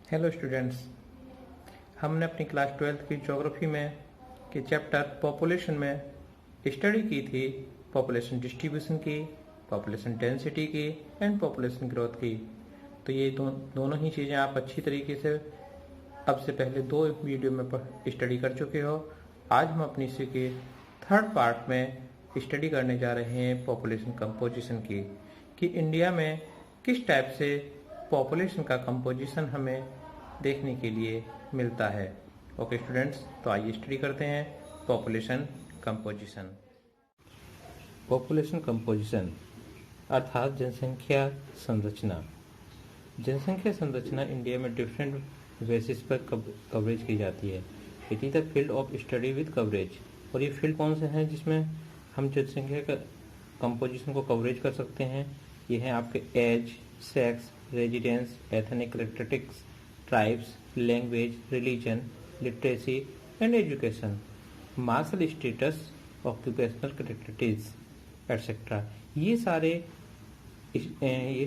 Hello students, हमने अपनी class 12th की ज्योग्राफी में के चैप्टर पॉपुलेशन में स्टडी की थी पॉपुलेशन डिस्ट्रीब्यूशन की, पॉपुलेशन डेंसिटी की एंड पॉपुलेशन ग्रोथ की। तो ये दोनों ही चीज़ें आप अच्छी तरीके से अब से पहले 2 वीडियो में स्टडी कर चुके हो। आज हम अपनी इसी के थर्ड पार्ट में स्टडी करने जा रहे हैं पॉपुलेशन कंपोजिशन की, कि इंडिया में किस टाइप से पॉपुलेशन का कंपोजिशन हमें देखने के लिए मिलता है। ओके स्टूडेंट्स, तो आइए स्टडी करते हैं पॉपुलेशन कंपोजिशन। पॉपुलेशन कंपोजिशन अर्थात जनसंख्या संरचना। जनसंख्या संरचना इंडिया में डिफरेंट बेसिस पर कवरेज की जाती है। It is the field of study with coverage. और ये फील्ड कौन से हैं जिसमें हम जनसंख्या का कंपोजिशन को कवरेज कर सकते हैं? ये हैं आपके age, sex, residence, ethnic characteristics, tribes, language, religion, literacy and education, marital status, occupational characteristics etcetera. ये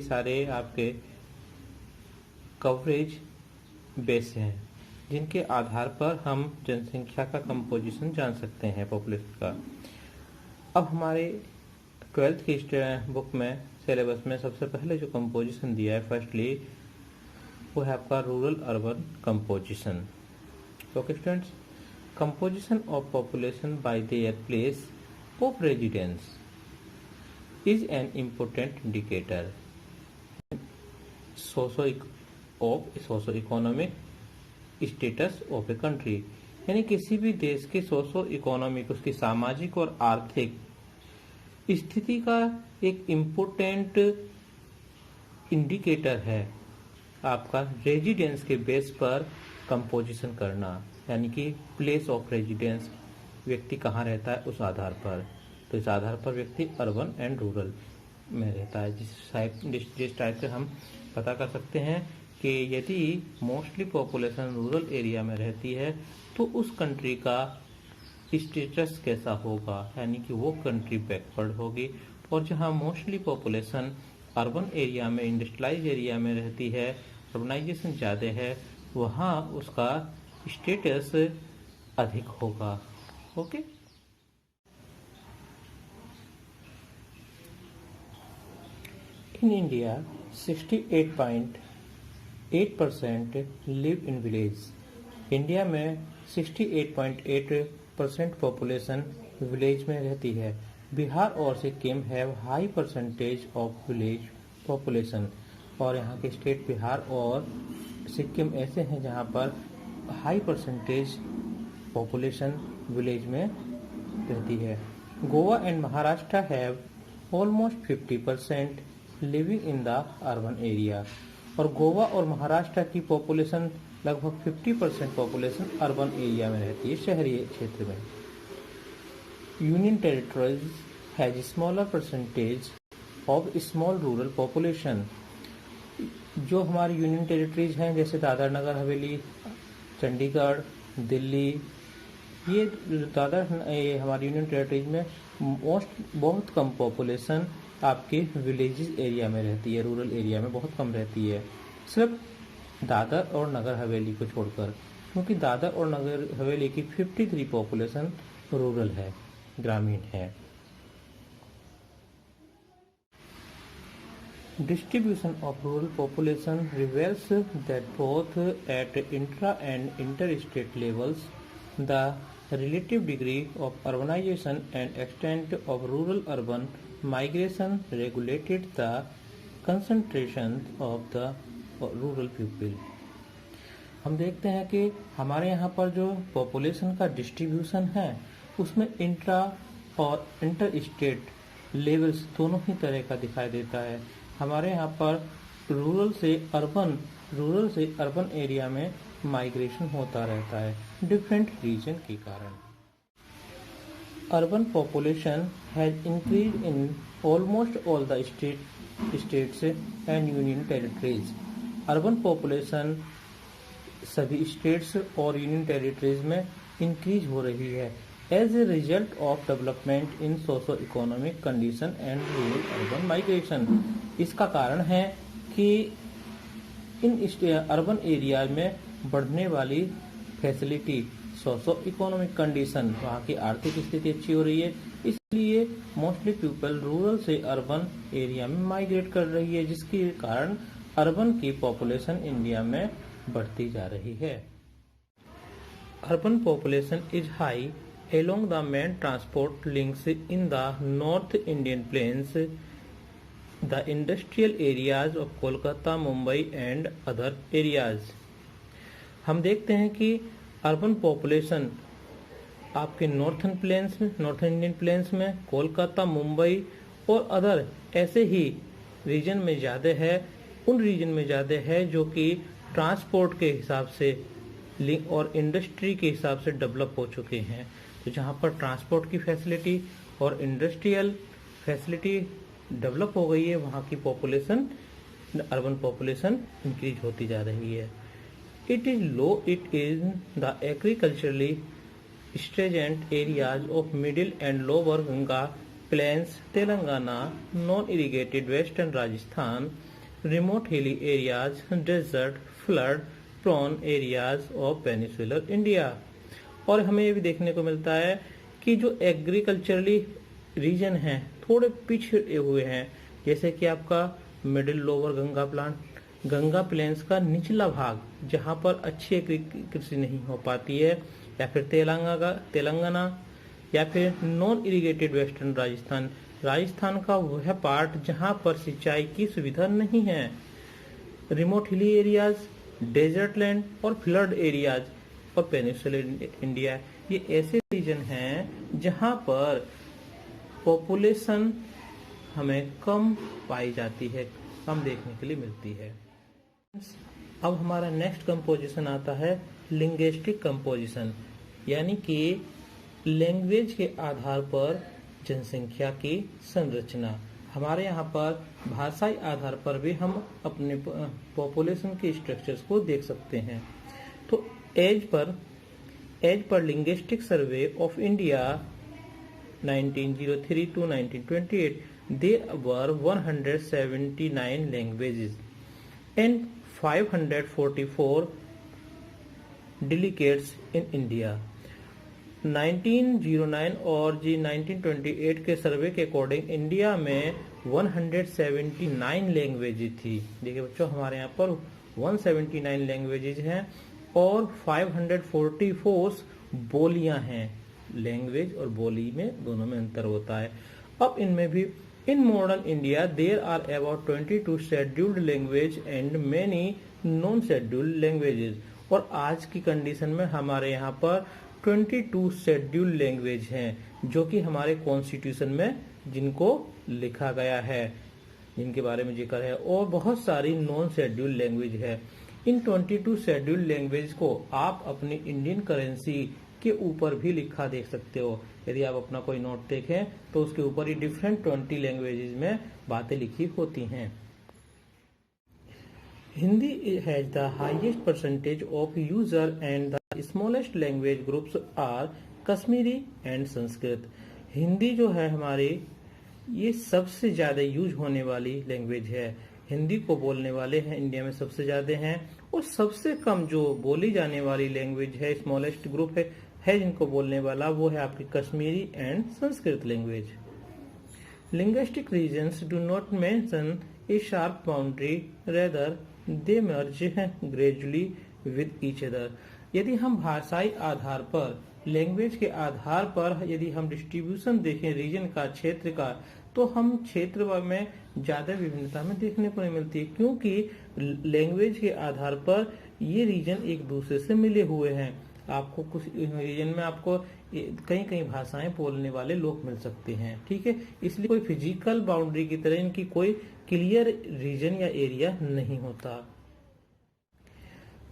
सारे आपके कवरेज बेस हैं जिनके आधार पर हम जनसंख्या का कंपोजिशन जान सकते हैं पॉपुलेशन का। अब हमारे 12th की बुक में सिलेबस में सबसे पहले जो कंपोजिशन दिया है फर्स्टली वो है आपका rural urban composition. Okay students, composition of population bye their place of residence is an important indicator socio economic status of a country. यानी किसी भी देश के सोशो इकोनॉमिक, उसकी सामाजिक और आर्थिक स्थिति का एक इम्पोर्टेंट इंडिकेटर है आपका रेजिडेंस के बेस पर कंपोजिशन करना, यानी कि प्लेस ऑफ रेजिडेंस, व्यक्ति कहाँ रहता है उस आधार पर। तो इस आधार पर व्यक्ति अर्बन एंड रूरल में रहता है। जिस टाइप से हम पता कर सकते हैं कि यदि मोस्टली पॉपुलेशन रूरल एरिया में रहती है तो उस कंट्री का स्टेटस कैसा होगा, यानी कि वो कंट्री बैकवर्ड होगी। और जहाँ मोस्टली पॉपुलेशन अर्बन एरिया में, इंडस्ट्रियलाइज एरिया में रहती है, अर्बनाइजेशन ज़्यादा है, वहाँ उसका स्टेटस अधिक होगा। Okay, in India 68.8% live in village. India में 68.8% पॉपुलेशन विलेज में रहती है। बिहार और Sikkim have high percentage of village population. और यहाँ के स्टेट बिहार और सिक्किम ऐसे हैं जहाँ पर हाई परसेंटेज पॉपुलेशन विलेज में रहती है। Goa and Maharashtra have almost 50% living in the urban area. और गोवा और महाराष्ट्र की पॉपुलेशन लगभग 50% पॉपुलेशन अर्बन एरिया में रहती है, शहरी क्षेत्र में। Union territories has smaller percentage of small rural population. जो हमारी यूनियन टेरिटरीज हैं जैसे दादर नगर हवेली, चंडीगढ़, दिल्ली, ये हमारी यूनियन टेरिटरीज में बहुत कम पॉपुलेशन आपके विलेजेस एरिया में रहती है, रूरल एरिया में बहुत कम रहती है, सिर्फ दादर और नगर हवेली को छोड़कर, क्योंकि दादर और नगर हवेली की 53 पॉपुलेशन रूरल है, ग्रामीण है। Distribution of rural population reveals that both at intra and interstate levels, the relative degree of urbanization and extent of rural-urban migration regulated the concentration of the rural people. हम देखते हैं कि हमारे यहाँ पर जो पॉपुलेशन का डिस्ट्रीब्यूशन है उसमें इंट्रा और इंटर स्टेट लेवल्स दोनों ही तरह का दिखाई देता है। हमारे यहाँ पर रूरल से अर्बन एरिया में माइग्रेशन होता रहता है डिफरेंट रीजन के कारण। Urban population has increase in almost all the states and union territories. Urban population सभी स्टेट्स और यूनियन टेरिटरीज में इंक्रीज हो रही है as a result of development in socio-economic condition and rural urban migration। इसका कारण है कि इन अर्बन एरियाज में बढ़ने वाली फैसिलिटी, सोशो इकोनॉमिक कंडीशन, वहाँ की आर्थिक स्थिति अच्छी हो रही है, इसलिए मोस्टली पीपल रूरल से अर्बन एरिया में माइग्रेट कर रही है, जिसके कारण अर्बन की पॉपुलेशन इंडिया में बढ़ती जा रही है। Urban population is high along the main transport links in the North Indian Plains, the industrial areas of Kolkata, Mumbai and other areas। हम देखते हैं कि अर्बन पॉपुलेशन आपके नॉर्थन प्लेन्स में, नॉर्थ इंडियन प्लेन्स में, कोलकाता, मुंबई और अदर ऐसे ही reason में ज़्यादा है, उन रीजन में ज़्यादा है जो कि ट्रांसपोर्ट के हिसाब से और इंडस्ट्री के हिसाब से डेवलप हो चुके हैं। तो जहाँ पर ट्रांसपोर्ट की फैसिलिटी और इंडस्ट्रियल फैसिलिटी डेवलप हो गई है, वहाँ की पॉपुलेशन, अर्बन पॉपुलेशन इंक्रीज होती जा रही है। It is the agriculturally stagnant areas of middle and lower Ganga plains, Telangana, non irrigated western Rajasthan, remote hilly areas, desert, flood prone areas of peninsular India. और हमें ये भी देखने को मिलता है कि जो एग्रीकल्चरली रीजन हैं थोड़े पिछड़े हुए हैं, जैसे कि आपका मिडिल लोअर गंगा प्लेन्स का निचला भाग, जहां पर अच्छी कृषि नहीं हो पाती है, या फिर तेलंगाना, या फिर नॉन इरिगेटेड वेस्टर्न राजस्थान का वह पार्ट जहां पर सिंचाई की सुविधा नहीं है, remote hilly areas, desert land और फ्लड एरियाज और पेनिसुलर इंडिया, ये ऐसे रीजन हैं जहां पर पॉपुलेशन हमें कम पाई जाती है, कम देखने के लिए मिलती है। अब हमारा नेक्स्ट कंपोजिशन आता है लिंग्विस्टिक कंपोजिशन, यानी कि लैंग्वेज के आधार पर जनसंख्या की संरचना। हमारे यहाँ पर भाषाई आधार पर भी हम अपने पॉपुलेशन के स्ट्रक्चर्स को देख सकते हैं। तो as per linguistic survey of India 1903 to 1928, there were 179 languages and 544 delegates in India। 1909 और 1928 के सर्वे के अकॉर्डिंग इंडिया में 179 लैंग्वेजेज थी। देखिए बच्चों, हमारे यहाँ पर 179 लैंग्वेजेज हैं और 544 बोलियां हैं। लैंग्वेज और बोली में दोनों में अंतर होता है। अब इनमें भी in modern India there are about 22 scheduled language and many non scheduled languages. और आज की कंडीशन में हमारे यहाँ पर 22 शेड्यूल्ड लैंग्वेज हैं, जो कि हमारे कॉन्स्टिट्यूशन में जिनको लिखा गया है, जिनके बारे में जिक्र है, और बहुत सारी नॉन शेड्यूल्ड लैंग्वेज है। इन 22 शेड्यूल्ड लैंग्वेज को आप अपनी इंडियन करेंसी के ऊपर भी लिखा देख सकते हो। यदि आप अपना कोई नोट देखें तो उसके ऊपर ही डिफरेंट 20 लैंग्वेजेस में बातें लिखी होती हैं। Hindi has the highest percentage of user and the smallest language groups are Kashmiri and Sanskrit. Hindi जो है हमारी, ये सबसे ज्यादा यूज होने वाली लैंग्वेज है। हिंदी को बोलने वाले हैं इंडिया में सबसे ज्यादा हैं, और सबसे कम जो बोली जाने वाली लैंग्वेज है, स्मॉलेस्ट ग्रुप है जिनको बोलने वाला, वो है आपकी Kashmiri and Sanskrit language. Linguistic regions do not mention a sharp boundary, rather they merge gradually with each other. यदि हम भाषाई आधार पर, लैंग्वेज के आधार पर यदि हम डिस्ट्रीब्यूशन देखें रीजन का, क्षेत्र का, तो हम क्षेत्र में ज्यादा विभिन्नता में देखने को नहीं मिलती, क्योंकि लैंग्वेज के आधार पर ये रीजन एक दूसरे से मिले हुए हैं। आपको कुछ रीजन में आपको कई भाषाएं बोलने वाले लोग मिल सकते हैं, ठीक है। इसलिए कोई फिजिकल बाउंड्री की तरह इनकी कोई क्लियर रीजन या एरिया नहीं होता।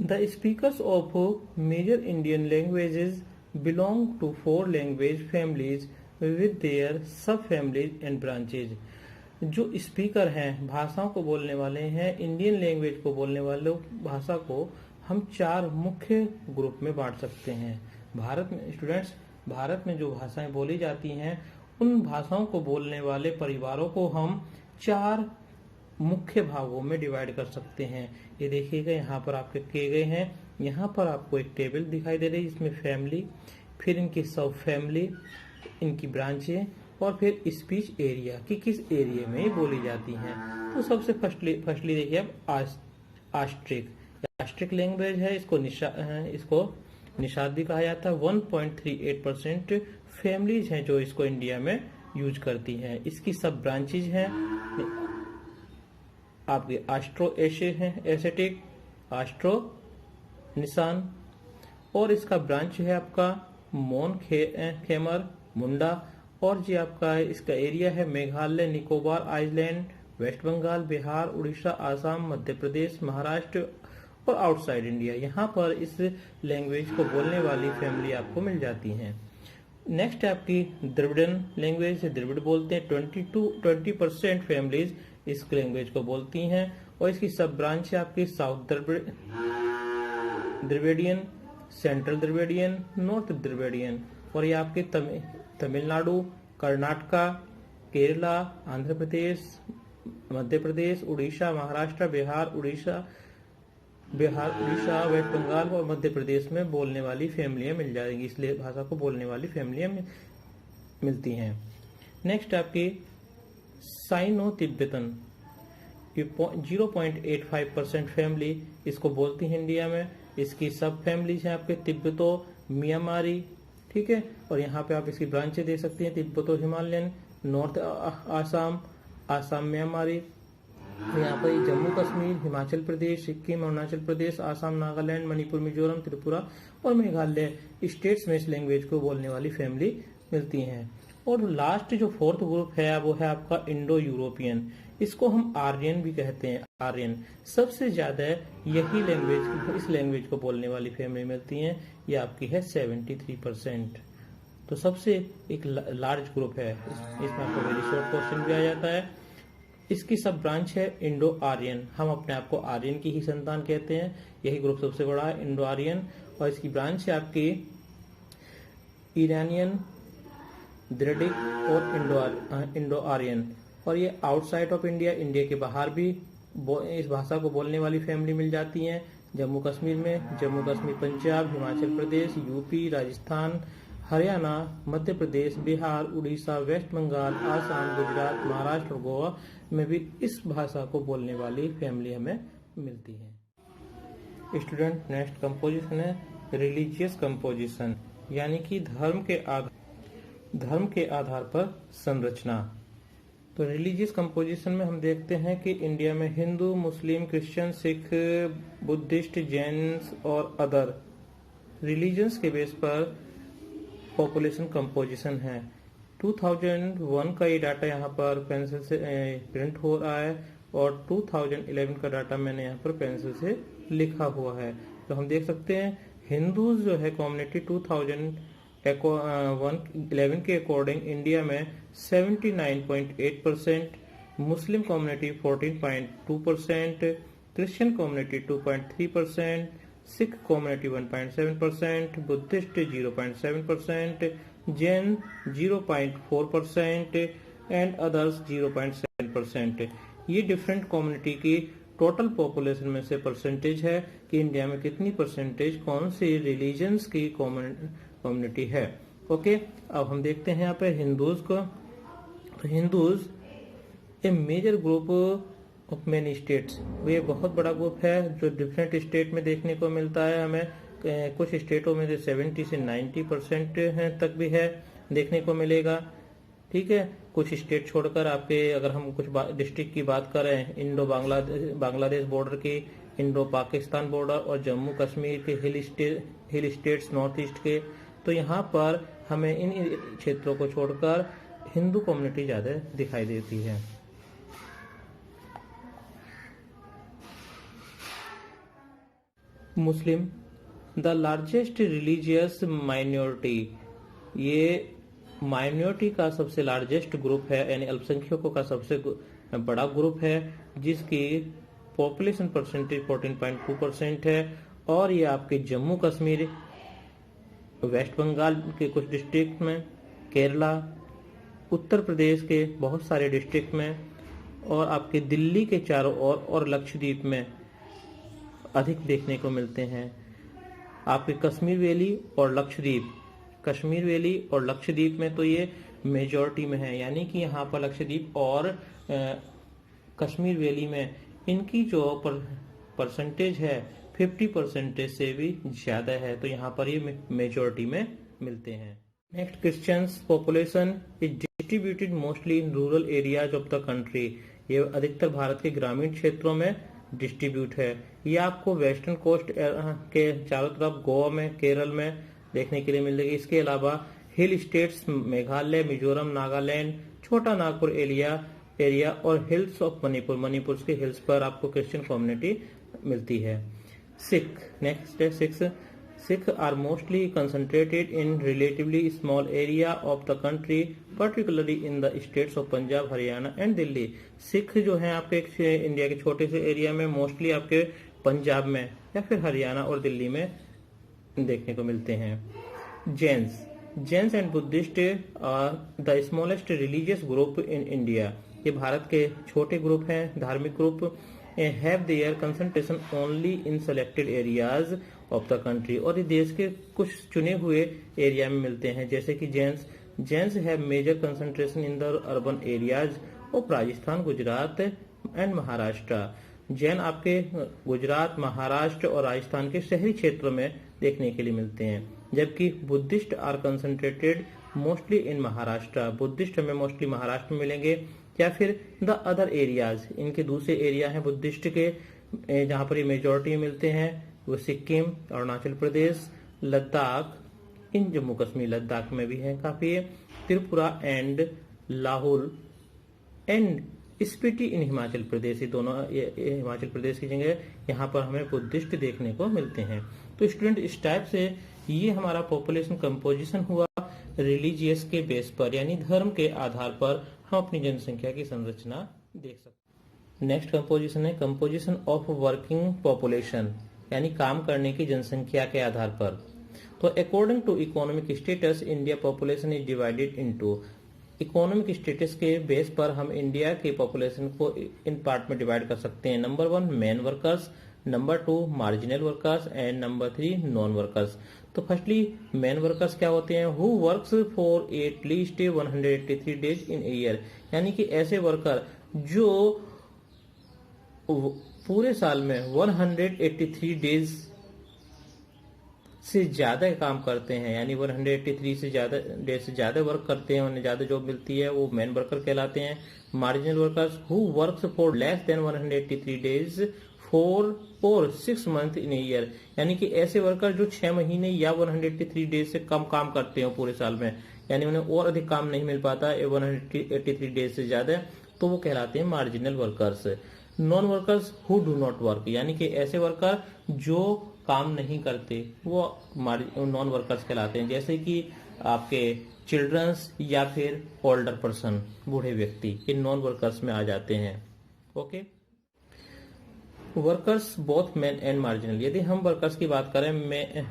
The speakers of major Indian languages belong to 4 language families with their sub families and branches. जो स्पीकर हैं, भाषाओं को बोलने वाले हैं, इंडियन लैंग्वेज को बोलने वाले भाषा को हम 4 मुख्य ग्रुप में बांट सकते हैं। भारत में जो भाषाएं बोली जाती हैं, उन भाषाओं को बोलने वाले परिवारों को हम 4 मुख्य भागों में डिवाइड कर सकते हैं। ये देखिएगा यहाँ पर आपके किए गए हैं। यहाँ पर आपको एक टेबल दिखाई दे रही है जिसमें फैमिली, फिर इनकी सब फैमिली, इनकी ब्रांचें और फिर स्पीच एरिया कि किस एरिया में ये बोली जाती हैं। तो सबसे फर्स्टली देखिए अब आस्ट्रिक लैंग्वेज है। इसको निषाद भी कहा जाता है। 1.38% फैमिलीज हैं जो इसको इंडिया में यूज करती हैं। इसकी सब ब्रांचेज हैं आपके आस्ट्रो एसेटिक, आस्ट्रो निशान, और इसका ब्रांच है आपका मोन खेमर मुंडा, और जी आपका इसका एरिया है मेघालय, निकोबार आइलैंड, वेस्ट बंगाल, बिहार, उड़ीसा, आसाम, मध्य प्रदेश, महाराष्ट्र और आउटसाइड इंडिया। यहाँ पर इस लैंग्वेज को बोलने वाली फैमिली आपको मिल जाती हैं। नेक्स्ट है आपकी द्रविड़न लैंग्वेज, द्रविड़ बोलते हैं। 20% फैमिलीज इस लैंग्वेज को बोलती हैं और इसकी सब ब्रांच है आपकी south Dravidian, central Dravidian, north Dravidian, और ये आपके तमिलनाडु, कर्नाटका, केरला, आंध्र प्रदेश, मध्य प्रदेश, उड़ीसा, महाराष्ट्र, बिहार, उड़ीसा, वेस्ट बंगाल और मध्य प्रदेश में बोलने वाली फैमिलियां मिल जाएंगी। इसलिए भाषा को बोलने वाली फैमिलियां मिलती हैं। नेक्स्ट आपकी साइनो तिब्बतन, 0.85% फैमिली इसको बोलती है इंडिया में। इसकी सब फैमिलीज हैं आपके तिब्बतो म्यांमारी, ठीक है, और यहाँ पे आप इसकी ब्रांचें दे सकते हैं। तिब्बतो हिमालयन, नॉर्थ आसाम म्यांमारी, यहाँ पर जम्मू कश्मीर, हिमाचल प्रदेश, सिक्किम, अरुणाचल प्रदेश, आसाम, नागालैंड, मणिपुर, मिजोरम, त्रिपुरा और मेघालय स्टेट्स में इस लैंग्वेज को बोलने वाली फैमिली मिलती हैं। और लास्ट जो फोर्थ ग्रुप है वो है आपका इंडो यूरोपियन, इसको हम आर्यन भी कहते हैं। आर्यन सबसे ज्यादा यही लैंग्वेज, इस लैंग्वेज को बोलने वाली फैमिली मिलती हैं। ये आपकी है 73%। तो सबसे एक लार्ज ग्रुप है। इसमें आपको वेरी शॉर्ट क्वेश्चन भी आ जाता है। इसकी सब ब्रांच है इंडो आर्यन, हम अपने आप को आर्यन की ही संतान कहते हैं। यही ग्रुप सबसे बड़ा है, इंडो आर्यन, और इसकी ब्रांच है आपकी ईरानियन, द्रविडिक और इंडो आर्यन। और ये आउटसाइड ऑफ इंडिया के बाहर भी इस भाषा को बोलने वाली फैमिली मिल जाती हैं। जम्मू कश्मीर, पंजाब, हिमाचल प्रदेश, यूपी, राजस्थान, हरियाणा, मध्य प्रदेश, बिहार, उड़ीसा, वेस्ट बंगाल, आसाम, गुजरात, महाराष्ट्र और गोवा में भी इस भाषा को बोलने वाली फैमिली हमें मिलती है। स्टूडेंट, नेक्स्ट कंपोजिशन है रिलीजियस कंपोजिशन, यानी कि धर्म के आधार पर संरचना। तो रिलीजियस कंपोजिशन में हम देखते हैं कि इंडिया में हिंदू, मुस्लिम, क्रिश्चियन, सिख, बुद्धिस्ट, जैन और अदर रिलीजन्स के बेस पर पॉपुलेशन कंपोजिशन है। 2001 का ये डाटा यहाँ पर पेंसिल से प्रिंट हो रहा है और 2011 का डाटा मैंने यहाँ पर पेंसिल से लिखा हुआ है। तो हम देख सकते हैं हिंदूज जो है कम्युनिटी 2011 के अकॉर्डिंग इंडिया में 79.8%, Muslim community 14.2%, Christian community 2.3%, Sikh community 1.7%, Buddhist 0.7%, Jain 0.4% and others 0.7%। ये डिफरेंट कम्युनिटी की टोटल पॉपुलेशन में से परसेंटेज है कि इंडिया में कितनी परसेंटेज कौन सी रिलीजन्स की कम्युनिटी है। ओके, अब हम देखते हैं यहाँ पे हिंदूज को। Hindus a major group of many states, ये बहुत बड़ा ग्रुप है जो डिफरेंट स्टेट में देखने को मिलता है। हमें कुछ स्टेटों में 70 से 90% तक भी है देखने को मिलेगा। ठीक है, कुछ स्टेट छोड़कर आपके अगर हम कुछ डिस्ट्रिक्ट की बात करें, इंडो बांग्लादेश बॉर्डर की, इंडो पाकिस्तान बॉर्डर और जम्मू कश्मीर के हिल स्टेट्स नॉर्थ ईस्ट के, तो यहाँ पर हमें इन क्षेत्रों को छोड़कर हिंदू कम्युनिटी ज्यादा दिखाई देती है। मुस्लिम द लार्जेस्ट रिलीजियस माइनॉरिटी, ये माइनॉरिटी का सबसे लार्जेस्ट ग्रुप है, यानी अल्पसंख्यकों का सबसे बड़ा ग्रुप है, जिसकी पॉपुलेशन परसेंटेज 14.2% है। और ये आपके जम्मू कश्मीर, वेस्ट बंगाल के कुछ डिस्ट्रिक्ट में, केरला, उत्तर प्रदेश के बहुत सारे डिस्ट्रिक्ट में और आपके दिल्ली के चारों ओर और लक्षद्वीप में अधिक देखने को मिलते हैं। आपके कश्मीर वैली और लक्षद्वीप, कश्मीर वैली और लक्षद्वीप में तो ये मेजॉरिटी में है, यानी कि यहाँ पर लक्षद्वीप और कश्मीर वैली में इनकी जो परसेंटेज है 50% से भी ज्यादा है, तो यहाँ पर ये मेजॉरिटी में मिलते हैं। Next questions, population is distributed mostly in rural areas of the country. ये अधिकतर भारत के ग्रामीण क्षेत्रों में डिस्ट्रीब्यूट है। ये आपको वेस्टर्न कोस्ट के चारों तरफ गोवा में, केरल में देखने के लिए मिलेगी। इसके अलावा हिल स्टेट्स मेघालय, मिजोरम, नागालैंड, छोटा नागपुर एरिया और हिल्स ऑफ मणिपुर के हिल्स पर आपको क्रिश्चियन कम्युनिटी मिलती है। सिख, नेक्स्ट है Sikh are mostly concentrated in relatively small area of the country, particularly in the states of Punjab, Haryana and Delhi. Sikh जो है आपके इंडिया के छोटे से एरिया में, मोस्टली आपके पंजाब में या फिर हरियाणा और दिल्ली में देखने को मिलते हैं। Jains and Buddhist are the smallest religious group in India. ये भारत के छोटे ग्रुप हैं, धार्मिक group. Have their concentration only in selected areas of the country, और ये देश के कुछ चुने हुए एरिया में मिलते हैं, जैसे कि Jains have major concentration in the urban areas of Rajasthan, Gujarat and Maharashtra. Jain आपके गुजरात, महाराष्ट्र और राजस्थान के शहरी क्षेत्रों में देखने के लिए मिलते हैं, जबकि Buddhist are concentrated mostly in Maharashtra. Buddhist हमें मोस्टली महाराष्ट्र में मिलेंगे, या फिर द अदर एरियाज, इनके दूसरे एरिया हैं बुद्धिस्ट के जहां पर ये मेजोरिटी मिलते हैं, वो सिक्किम, अरुणाचल प्रदेश, लद्दाख, इन जम्मू कश्मीर लद्दाख में भी है काफी है, त्रिपुरा एंड लाहौल एंड स्पीति इन हिमाचल प्रदेश। ये दोनों हिमाचल प्रदेश की जगह यहाँ पर हमें बुद्धिस्ट देखने को मिलते हैं। तो स्टूडेंट इस टाइप से ये हमारा पॉपुलेशन कंपोजिशन हुआ रिलीजियस के बेस पर, यानी धर्म के आधार पर हम अपनी जनसंख्या की संरचना देख सकते हैं। नेक्स्ट कंपोजिशन है कंपोजिशन ऑफ वर्किंग पॉपुलेशन, यानी काम करने की जनसंख्या के आधार पर। तो according to economic status India population is divided into. Economic status के बेस पर हम इंडिया की पॉपुलेशन को इन पार्ट में डिवाइड कर सकते हैं। Number 1 man workers, number 2 marginal workers and number 3 non workers. तो फर्स्टली मैन वर्कर्स क्या होते हैं? Who works for at least 183 days in a year, यानी कि ऐसे वर्कर जो पूरे साल में 183 डेज से ज्यादा काम करते हैं, यानी 183 से ज्यादा डेज से ज्यादा वर्क करते हैं, उन्हें ज्यादा जॉब मिलती है, वो मैन वर्कर कहलाते हैं। Marginal workers who works for less than 183 days for 6 month in year, यानी कि ऐसे वर्कर जो 6 महीने या 183 डेज से कम काम करते हो पूरे साल में, यानी उन्हें और अधिक काम नहीं मिल पाता 183 डेज से ज्यादा, तो वो कहलाते हैं marginal workers. Non workers who do not work, यानी कि ऐसे वर्कर जो काम नहीं करते, वो नॉन वर्कर्स कहलाते हैं, जैसे कि आपके चिल्ड्रंस या फिर ओल्डर पर्सन, बूढ़े व्यक्ति, ये नॉन वर्कर्स में आ जाते हैं। Okay, workers both man and marginal. यदि हम वर्कर्स की बात करें,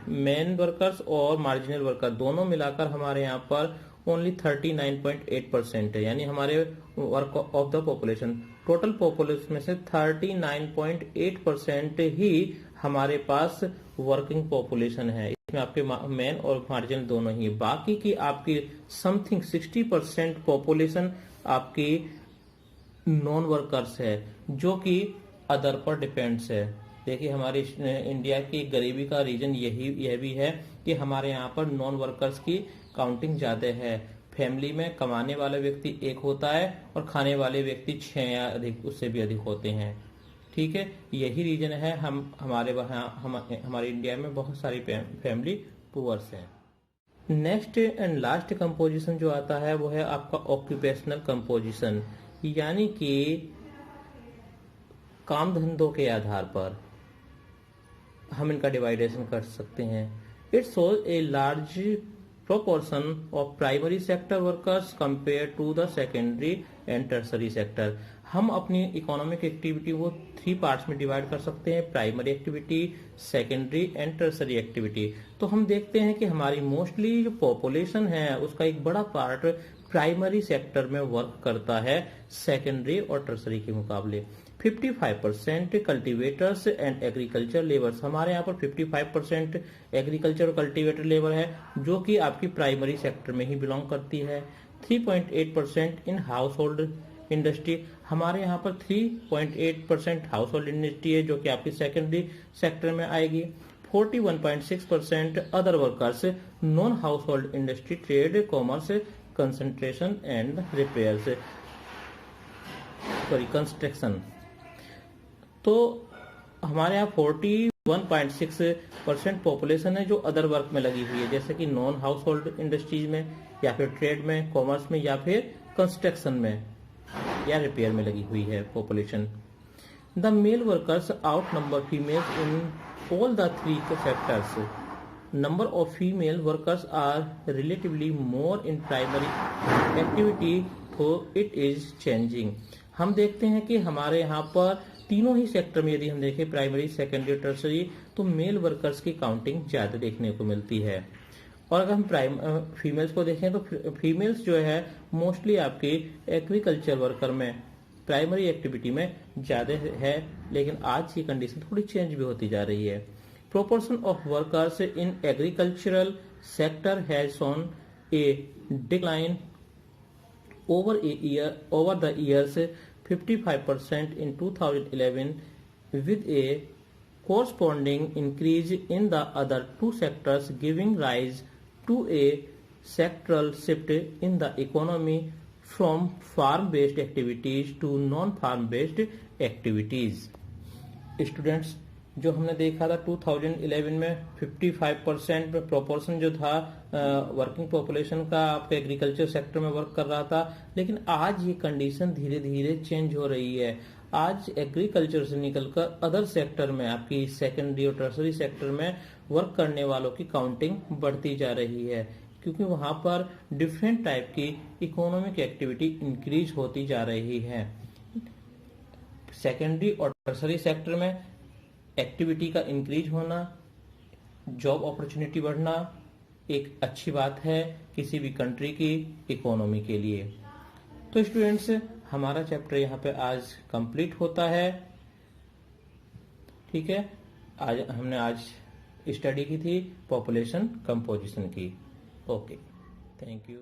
मैन वर्कर्स और मार्जिनल वर्कर दोनों मिलाकर हमारे यहाँ पर ओनली 39.8% है, यानी हमारे work of the population, total population में से 39.8% ही हमारे पास वर्किंग पॉपुलेशन है। इसमें आपके मैन और मार्जिनल दोनों ही, बाकी की आपकी समथिंग 60% पॉपुलेशन आपकी नॉन वर्कर्स है, जो कि अदर पर डिपेंड्स है। देखिए हमारी इंडिया की गरीबी का रीजन यह भी है कि हमारे यहाँ पर नॉन वर्कर्स की काउंटिंग ज्यादा है। फैमिली में कमाने वाला व्यक्ति एक होता है और खाने वाले व्यक्ति 6 या अधिक, उससे भी अधिक होते हैं। ठीक है, यही रीजन है हमारे इंडिया में बहुत सारी फैमिली पुअर्स हैं। नेक्स्ट एंड लास्ट कंपोजिशन जो आता है वो है आपका ऑक्यूपेशनल कंपोजिशन, यानी कि काम धंधों के आधार पर हम इनका डिवाइडेशन कर सकते हैं। It shows a large proportion of primary sector workers compared to the secondary and tertiary sector। हम अपनी इकोनॉमिक एक्टिविटी वो 3 पार्ट्स में डिवाइड कर सकते हैं, primary activity, secondary and tertiary activity. तो हम देखते हैं कि हमारी मोस्टली जो पॉपुलेशन है उसका एक बड़ा पार्ट प्राइमरी सेक्टर में वर्क करता है सेकेंडरी और टर्सरी के मुकाबले। 55% कल्टीवेटर्स एंड एग्रीकल्चर लेबर्स, हमारे यहाँ पर 55% एग्रीकल्चर और कल्टीवेटर लेबर है जो कि आपकी प्राइमरी सेक्टर में ही बिलोंग करती है। 3.8% इन हाउस होल्ड इंडस्ट्री, हमारे यहाँ पर 3.8% हाउस होल्ड इंडस्ट्री है जो कि आपकी सेकेंडरी सेक्टर में आएगी। 41.6% other workers, non house hold industry, trade, commerce, concentration and repairs, sorry construction. तो हमारे यहाँ 41.6% पॉपुलेशन है जो अदर वर्क में लगी हुई है, जैसे कि नॉन हाउस होल्ड इंडस्ट्रीज में या फिर ट्रेड में, कॉमर्स में या फिर कंस्ट्रक्शन में या रिपेयर में लगी हुई है population. The male workers outnumber females in all the 3 sectors. Number of female workers are relatively more in primary activity, तो इट इज चेंजिंग। हम देखते हैं कि हमारे यहाँ पर तीनों ही सेक्टर में यदि हम देखें प्राइमरी, सेकेंडरी, टर्सरी, तो मेल वर्कर्स की काउंटिंग ज्यादा देखने को मिलती है। और अगर हम फीमेल्स को देखें तो फीमेल्स जो है मोस्टली आपकी एग्रीकल्चर वर्कर में, प्राइमरी एक्टिविटी में ज्यादा है, लेकिन आज की कंडीशन थोड़ी चेंज भी होती जा रही है। Proportion of workers in agricultural sector has shown A decline over the years, 55% in 2011 with a corresponding increase in the other 2 sectors, giving rise to a sectoral shift in the economy from farm based activities to non farm based activities। Students, जो हमने देखा था 2011 में 55% proportion जो था working population का आपके agriculture sector में वर्क कर रहा था, लेकिन आज ये कंडीशन धीरे धीरे चेंज हो रही है। आज एग्रीकल्चर से निकलकर अदर सेक्टर में, आपकी सेकेंडरी और टर्सरी सेक्टर में वर्क करने वालों की काउंटिंग बढ़ती जा रही है, क्योंकि वहां पर डिफरेंट टाइप की इकोनॉमिक एक्टिविटी इंक्रीज होती जा रही है। सेकेंडरी और टर्सरी सेक्टर में एक्टिविटी का इंक्रीज होना, जॉब अपॉर्चुनिटी बढ़ना एक अच्छी बात है किसी भी कंट्री की इकोनॉमी के लिए। तो स्टूडेंट्स, हमारा चैप्टर यहाँ पे आज कंप्लीट होता है। ठीक है, आज स्टडी की थी पॉपुलेशन कंपोजिशन की। Okay, thank you.